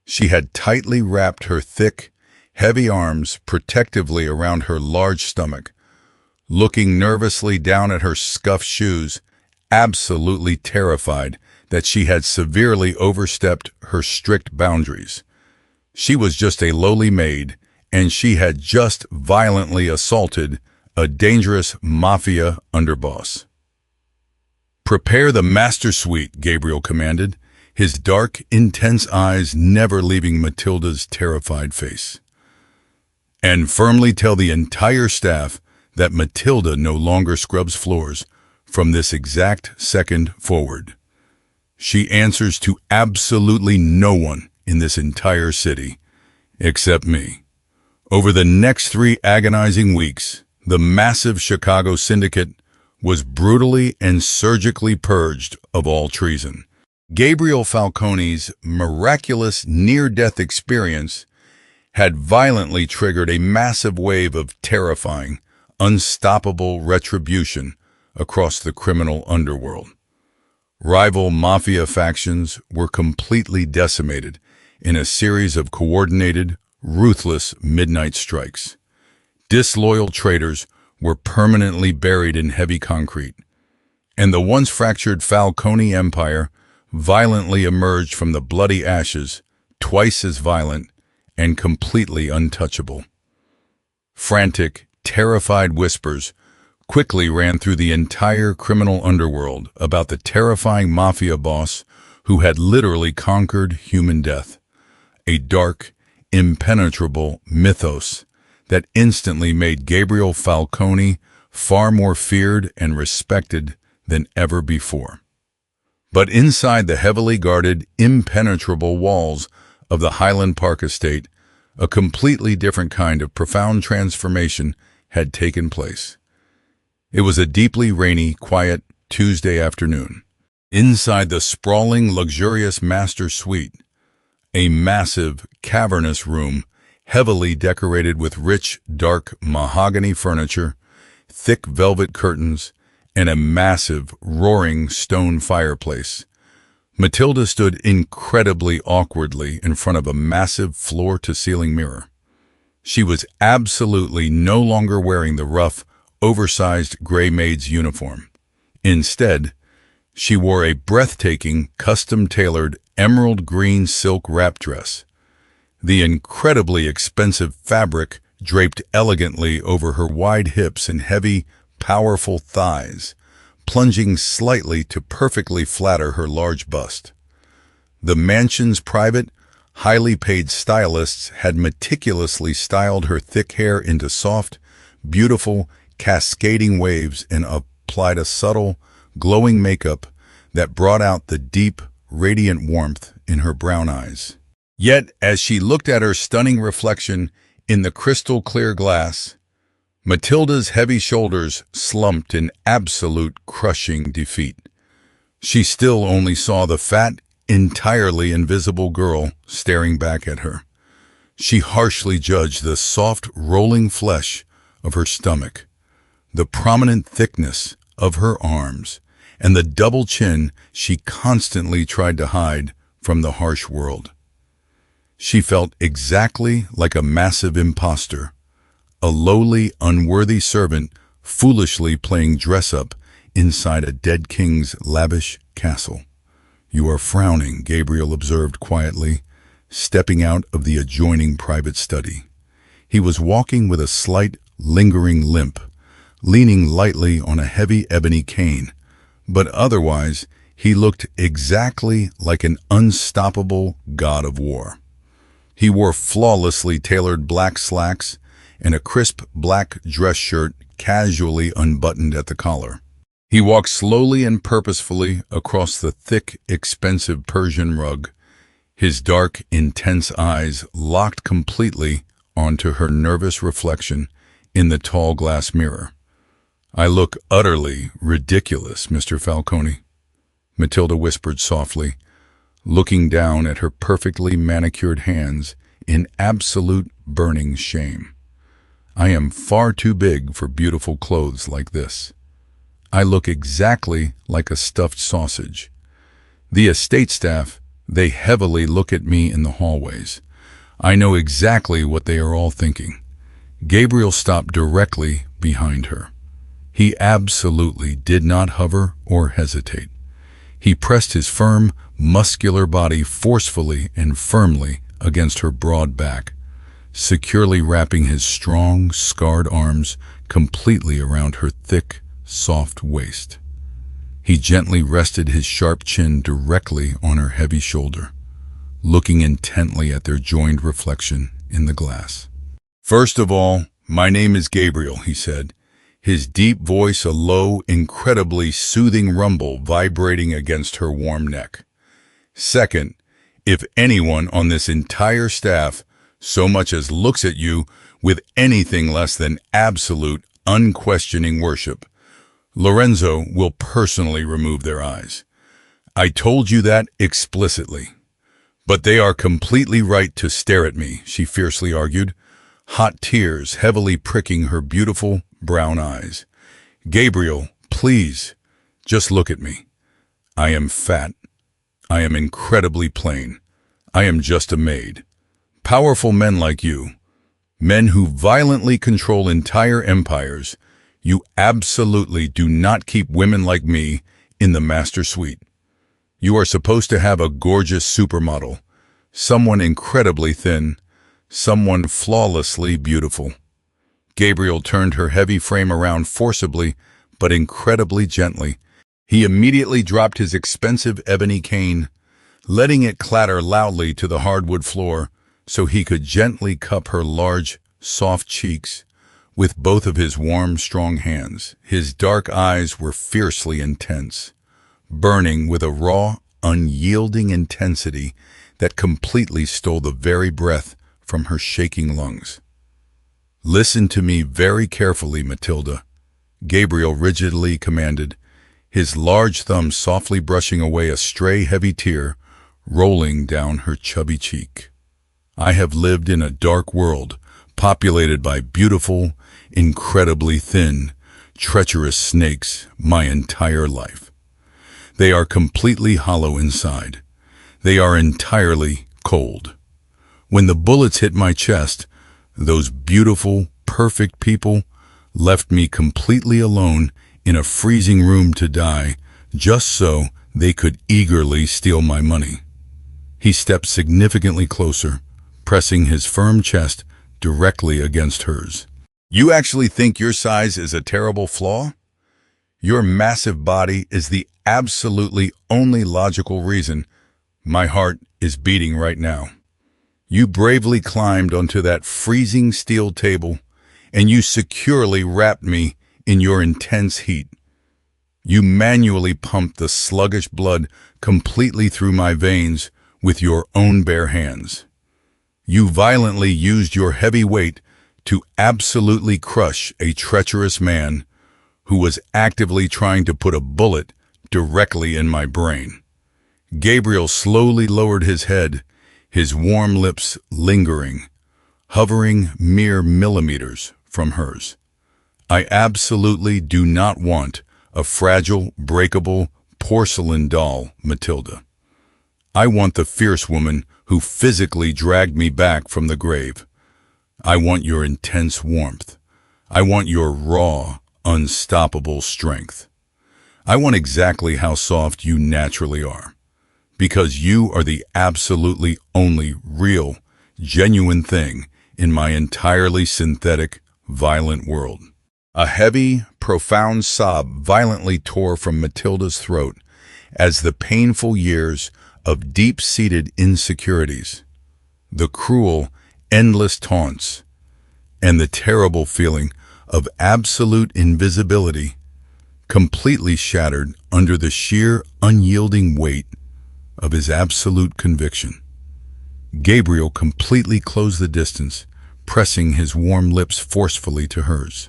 She had tightly wrapped her thick, heavy arms protectively around her large stomach, looking nervously down at her scuffed shoes, absolutely terrified that she had severely overstepped her strict boundaries. She was just a lowly maid, and she had just violently assaulted a dangerous Mafia underboss. "Prepare the master suite," Gabriel commanded, his dark, intense eyes never leaving Matilda's terrified face. "And firmly tell the entire staff that Matilda no longer scrubs floors from this exact second forward. She answers to absolutely no one in this entire city, except me. Over the next 3 agonizing weeks, the massive Chicago syndicate was brutally and surgically purged of all treason." Gabriel Falcone's miraculous near-death experience had violently triggered a massive wave of terrifying, unstoppable retribution across the criminal underworld. Rival Mafia factions were completely decimated in a series of coordinated, ruthless midnight strikes. Disloyal traitors were permanently buried in heavy concrete, and the once fractured Falcone empire violently emerged from the bloody ashes, twice as violent and completely untouchable. Frantic, terrified whispers quickly ran through the entire criminal underworld about the terrifying Mafia boss who had literally conquered human death, a dark, impenetrable mythos that instantly made Gabriel Falcone far more feared and respected than ever before. But inside the heavily guarded, impenetrable walls of the Highland Park estate, a completely different kind of profound transformation had taken place. It was a deeply rainy, quiet Tuesday afternoon. Inside the sprawling, luxurious master suite, a massive, cavernous room heavily decorated with rich, dark mahogany furniture, thick velvet curtains, and a massive, roaring stone fireplace. Matilda stood incredibly awkwardly in front of a massive floor-to-ceiling mirror. She was absolutely no longer wearing the rough, oversized gray maid's uniform. Instead, she wore a breathtaking, custom-tailored emerald green silk wrap dress. The incredibly expensive fabric draped elegantly over her wide hips and heavy, powerful thighs, plunging slightly to perfectly flatter her large bust. The mansion's private, highly paid stylists had meticulously styled her thick hair into soft, beautiful, cascading waves and applied a subtle, glowing makeup that brought out the deep, radiant warmth in her brown eyes. Yet, as she looked at her stunning reflection in the crystal-clear glass, Matilda's heavy shoulders slumped in absolute crushing defeat. She still only saw the fat, entirely invisible girl staring back at her. She harshly judged the soft, rolling flesh of her stomach, the prominent thickness of her arms, and the double chin she constantly tried to hide from the harsh world. She felt exactly like a massive imposter, a lowly, unworthy servant foolishly playing dress-up inside a dead king's lavish castle. "You are frowning," Gabriel observed quietly, stepping out of the adjoining private study. He was walking with a slight, lingering limp, leaning lightly on a heavy ebony cane, but otherwise he looked exactly like an unstoppable god of war. He wore flawlessly tailored black slacks and a crisp black dress shirt casually unbuttoned at the collar. He walked slowly and purposefully across the thick, expensive Persian rug, his dark, intense eyes locked completely onto her nervous reflection in the tall glass mirror. "I look utterly ridiculous, Mr. Falcone," Matilda whispered softly, looking down at her perfectly manicured hands in absolute burning shame. "I am far too big for beautiful clothes like this. I look exactly like a stuffed sausage. The estate staff, they heavily look at me in the hallways. I know exactly what they are all thinking." Gabriel stopped directly behind her. He absolutely did not hover or hesitate. He pressed his firm, muscular body forcefully and firmly against her broad back, securely wrapping his strong, scarred arms completely around her thick, soft waist. He gently rested his sharp chin directly on her heavy shoulder, looking intently at their joined reflection in the glass. "First of all, my name is Gabriel," he said, his deep voice a low, incredibly soothing rumble vibrating against her warm neck. "Second, if anyone on this entire staff so much as looks at you with anything less than absolute, unquestioning worship, Lorenzo will personally remove their eyes. I told you that explicitly. But they are completely right to stare at me," she fiercely argued, hot tears heavily pricking her beautiful brown eyes. "Gabriel, please, just look at me. I am fat. I am incredibly plain. I am just a maid. Powerful men like you, men who violently control entire empires, you absolutely do not keep women like me in the master suite. You are supposed to have a gorgeous supermodel, someone incredibly thin, someone flawlessly beautiful." Gabriel turned her heavy frame around forcibly, but incredibly gently. He immediately dropped his expensive ebony cane, letting it clatter loudly to the hardwood floor, so he could gently cup her large, soft cheeks with both of his warm, strong hands. His dark eyes were fiercely intense, burning with a raw, unyielding intensity that completely stole the very breath from her shaking lungs. "Listen to me very carefully, Matilda," Gabriel rigidly commanded, his large thumb softly brushing away a stray heavy tear rolling down her chubby cheek. "I have lived in a dark world, populated by beautiful, incredibly thin, treacherous snakes my entire life. They are completely hollow inside. They are entirely cold. When the bullets hit my chest, those beautiful, perfect people left me completely alone in a freezing room to die, just so they could eagerly steal my money." He stepped significantly closer, pressing his firm chest directly against hers. "You actually think your size is a terrible flaw? Your massive body is the absolutely only logical reason My heart is beating right now. You bravely climbed onto that freezing steel table, and you securely wrapped me in your intense heat. You manually pumped the sluggish blood completely through my veins with your own bare hands. You violently used your heavy weight to absolutely crush a treacherous man who was actively trying to put a bullet directly in my brain. Gabriel slowly lowered his head, his warm lips lingering, hovering mere millimeters from hers. I absolutely do not want a fragile, breakable porcelain doll, Matilda. I want the fierce woman who physically dragged me back from the grave. I want your intense warmth. I want your raw, unstoppable strength. I want exactly how soft you naturally are, because you are the absolutely only real, genuine thing in my entirely synthetic, violent world. A heavy, profound sob violently tore from Matilda's throat as the painful years of deep-seated insecurities, the cruel, endless taunts, and the terrible feeling of absolute invisibility completely shattered under the sheer, unyielding weight of his absolute conviction. Gabriel completely closed the distance, pressing his warm lips forcefully to hers.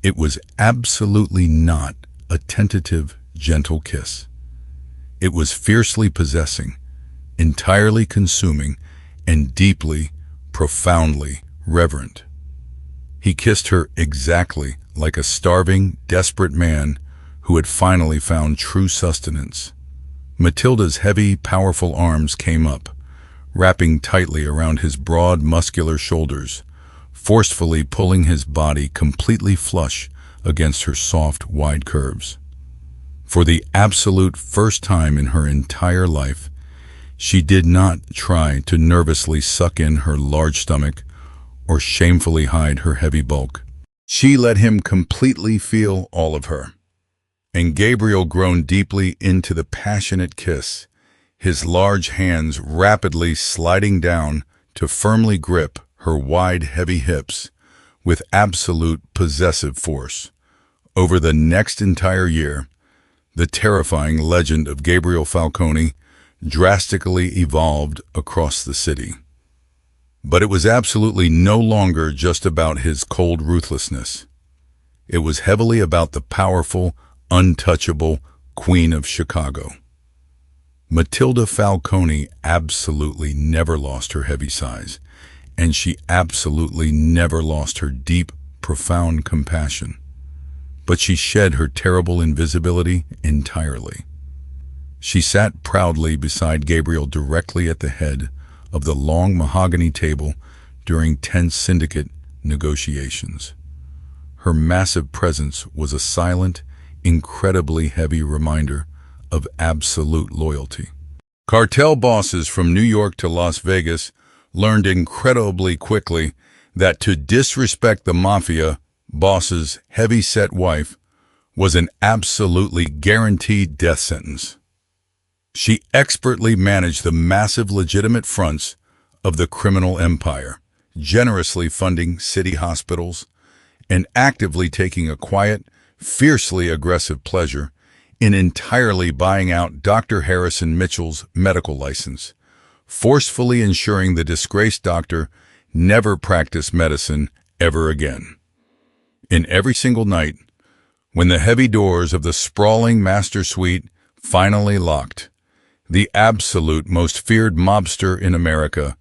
It was absolutely not a tentative, gentle kiss. It was fiercely possessing, entirely consuming, and deeply, profoundly reverent. He kissed her exactly like a starving, desperate man who had finally found true sustenance. Matilda's heavy, powerful arms came up, wrapping tightly around his broad, muscular shoulders, forcefully pulling his body completely flush against her soft, wide curves. For the absolute first time in her entire life, she did not try to nervously suck in her large stomach or shamefully hide her heavy bulk. She let him completely feel all of her. And Gabriel groaned deeply into the passionate kiss, his large hands rapidly sliding down to firmly grip her wide, heavy hips with absolute possessive force. Over the next entire year, the terrifying legend of Gabriel Falcone drastically evolved across the city. But it was absolutely no longer just about his cold ruthlessness. It was heavily about the powerful, untouchable Queen of Chicago. Matilda Falcone absolutely never lost her heavy size, and she absolutely never lost her deep, profound compassion. But she shed her terrible invisibility entirely. She sat proudly beside Gabriel directly at the head of the long mahogany table during tense syndicate negotiations. Her massive presence was a silent, incredibly heavy reminder of absolute loyalty. Cartel bosses from New York to Las Vegas learned incredibly quickly that to disrespect the Mafia boss's heavy-set wife was an absolutely guaranteed death sentence. She expertly managed the massive legitimate fronts of the criminal empire, generously funding city hospitals and actively taking a quiet, fiercely aggressive pleasure in entirely buying out Dr. Harrison Mitchell's medical license, forcefully ensuring the disgraced doctor never practiced medicine ever again. In every single night, when the heavy doors of the sprawling master suite finally locked, the absolute most feared mobster in America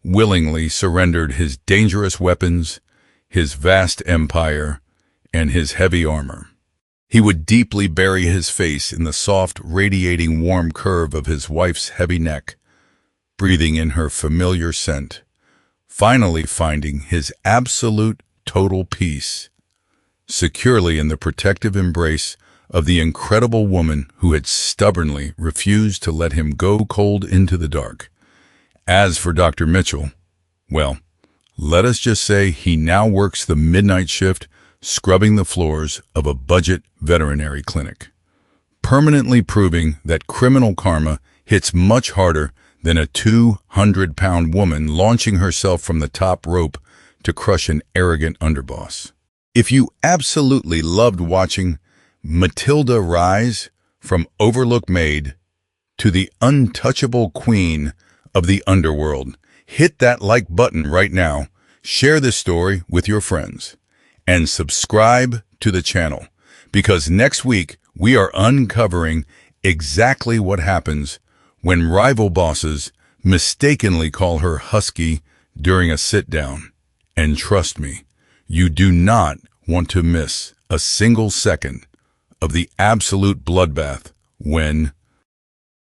willingly surrendered his dangerous weapons, his vast empire, and his heavy armor. He would deeply bury his face in the soft, radiating warm curve of his wife's heavy neck, breathing in her familiar scent, finally finding his absolute total peace, securely in the protective embrace of the incredible woman who had stubbornly refused to let him go cold into the dark. As for Dr. Mitchell, well, let us just say he now works the midnight shift scrubbing the floors of a budget veterinary clinic, permanently proving that criminal karma hits much harder than a 200-pound woman launching herself from the top rope to crush an arrogant underboss. If you absolutely loved watching Matilda rise from Overlook Maid to the untouchable queen of the underworld, hit that like button right now, share this story with your friends, and subscribe to the channel, because next week we are uncovering exactly what happens when rival bosses mistakenly call her husky during a sit-down. And trust me, you do not want to miss a single second of the absolute bloodbath when